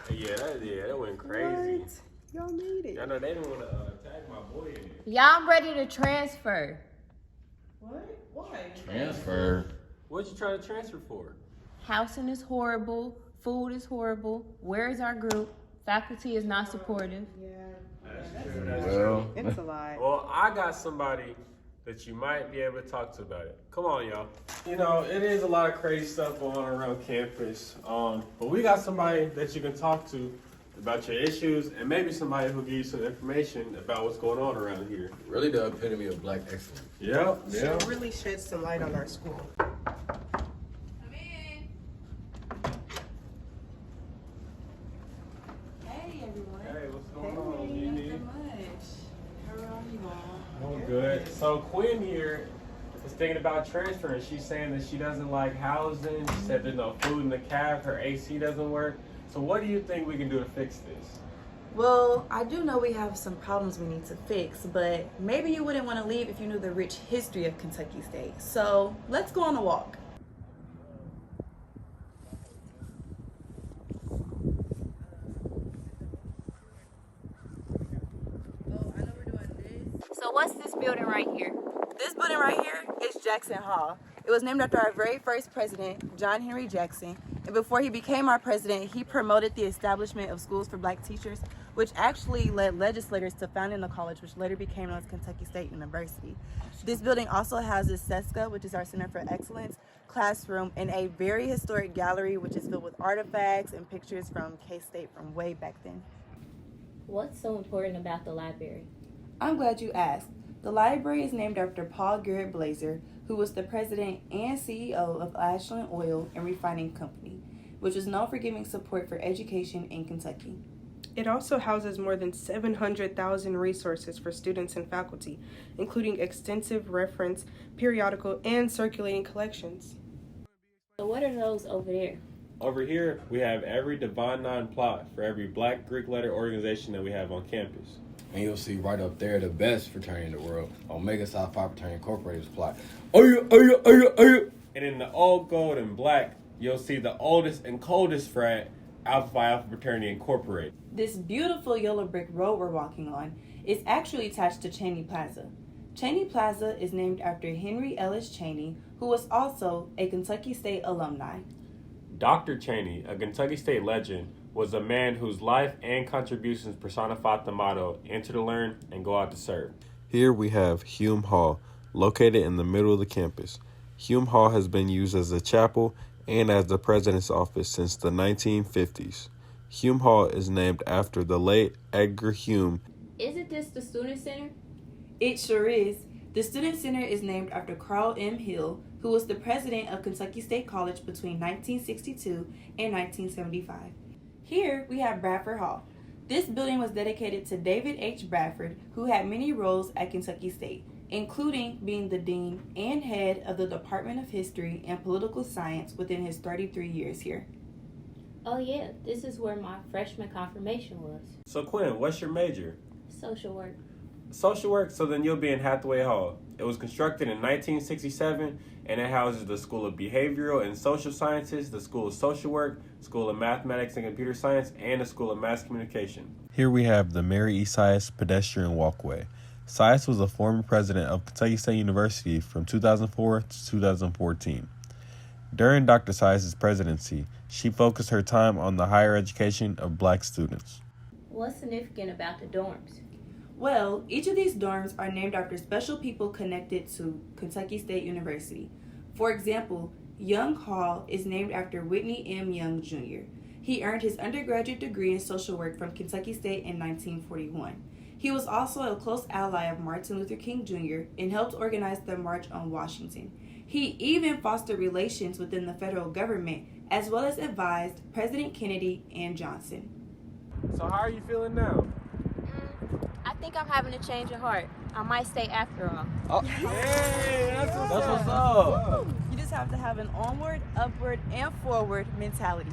That went crazy. What? Y'all made it. I know they didn't want to tag my boy in there. Yeah, I'm ready to transfer. What? Why? Transfer. What you trying to transfer for? Housing is horrible. Food is horrible. Where is our group? Faculty is not supportive. Yeah. Well, It's a lot. Well, I got somebody that you might be able to talk to about it. Come on, y'all. You know, it is a lot of crazy stuff going on around campus. But we got somebody that you can talk to about your issues, and maybe somebody who'll give you some information about what's going on around here. really the epitome of black excellence. Yep. Should really shed some light on our school. Come in. Hey, everyone. Hey, what's going on, Nene? Not much. How are you all? Oh, good. So Quinn here is thinking about transferring. She's saying that she doesn't like housing. She said there's no food in the cab. Her AC doesn't work. So what do you think we can do to fix this? Well, I do know we have some problems we need to fix, but maybe you wouldn't want to leave if you knew the rich history of Kentucky State. So let's go on a walk. So what's this building right here? This building right here is Jackson Hall. It was named after our very first president, John Henry Jackson. And before he became our president, he promoted the establishment of schools for black teachers, which actually led legislators to founding the college, which later became known as Kentucky State University. This building also houses CESCA, which is our Center for Excellence, classroom, and a very historic gallery, which is filled with artifacts and pictures from K-State from way back then. What's so important about the library? I'm glad you asked. The library is named after Paul Garrett Blazer, who was the president and CEO of Ashland Oil and Refining Company, which is known for giving support for education in Kentucky. It also houses more than 700,000 resources for students and faculty, including extensive reference, periodical, and circulating collections. So what are those over there? Over here, we have every Divine Nine plot for every Black Greek letter organization that we have on campus. And you'll see right up there the best fraternity in the world, Omega Psi Phi Fraternity Incorporated's plot. And in the old gold and black, you'll see the oldest and coldest frat, Alpha Phi Alpha Fraternity Incorporated. This beautiful yellow brick road we're walking on is actually attached to Cheney Plaza. Cheney Plaza is named after Henry Ellis Cheney, who was also a Kentucky State alumni. Dr. Cheney, a Kentucky State legend, was a man whose life and contributions personified the motto, enter to learn and go out to serve. Here we have Hume Hall, located in the middle of the campus. Hume Hall has been used as a chapel and as the president's office since the 1950s. Hume Hall is named after the late Edgar Hume. Isn't this the student center? It sure is. The Student Center is named after Carl M. Hill, who was the president of Kentucky State College between 1962 and 1975. Here we have Bradford Hall. This building was dedicated to David H. Bradford, who had many roles at Kentucky State, including being the dean and head of the Department of History and Political Science within his 33 years here. Oh yeah, this is where my freshman confirmation was. So Quinn, what's your major? Social work. Social work, so then you'll be in Hathaway Hall. It was constructed in 1967, and it houses the School of Behavioral and Social Sciences, the School of Social Work, School of Mathematics and Computer Science, and the School of Mass Communication. Here we have the Mary E. Sias Pedestrian Walkway. Sias was a former president of Kentucky State University from 2004 to 2014. During Dr. Sias's presidency, she focused her time on the higher education of black students. What's significant about the dorms? Well, each of these dorms are named after special people connected to Kentucky State University. For example, Young Hall is named after Whitney M. Young Jr. He earned his undergraduate degree in social work from Kentucky State in 1941. He was also a close ally of Martin Luther King Jr. and helped organize the March on Washington. He even fostered relations within the federal government, as well as advised President Kennedy and Johnson. So how are you feeling now? I think I'm having a change of heart. I might stay after all. Hey, that's what's up. You just have to have an onward, upward, and forward mentality.